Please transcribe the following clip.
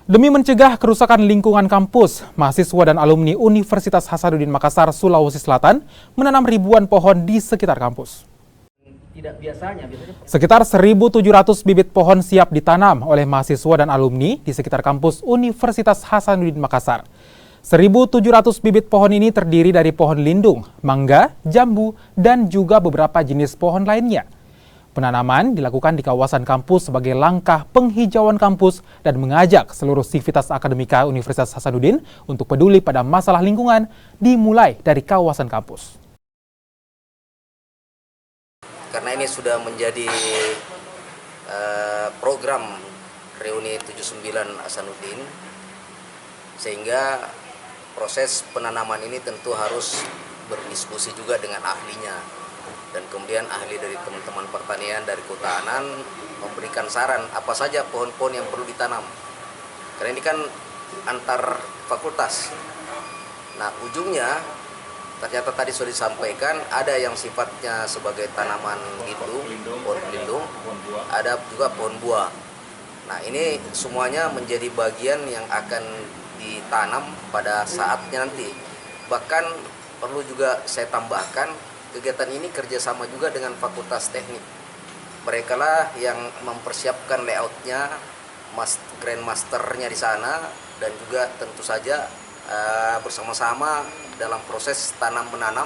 Demi mencegah kerusakan lingkungan kampus, mahasiswa dan alumni Universitas Hasanuddin Makassar, Sulawesi Selatan menanam ribuan pohon di sekitar kampus. Sekitar 1.700 bibit pohon siap ditanam oleh mahasiswa dan alumni di sekitar kampus Universitas Hasanuddin Makassar. 1.700 bibit pohon ini terdiri dari pohon lindung, mangga, jambu, dan juga beberapa jenis pohon lainnya. Penanaman dilakukan di kawasan kampus sebagai langkah penghijauan kampus dan mengajak seluruh sivitas akademika Universitas Hasanuddin untuk peduli pada masalah lingkungan dimulai dari kawasan kampus. Karena ini sudah menjadi program reuni 79 Hasanuddin, sehingga proses penanaman ini tentu harus berdiskusi juga dengan ahlinya. Dan kemudian ahli dari teman-teman pertanian dari Kota Anan memberikan saran apa saja pohon-pohon yang perlu ditanam. Karena ini kan antar fakultas. Nah, ujungnya ternyata tadi sudah disampaikan ada yang sifatnya sebagai tanaman lindung, pohon pelindung, ada juga pohon buah. Nah, ini semuanya menjadi bagian yang akan ditanam pada saatnya nanti. Bahkan perlu juga saya tambahkan, kegiatan ini kerjasama juga dengan Fakultas Teknik. Mereka lah yang mempersiapkan layoutnya, grandmasternya di sana, dan juga tentu saja bersama-sama dalam proses tanam menanam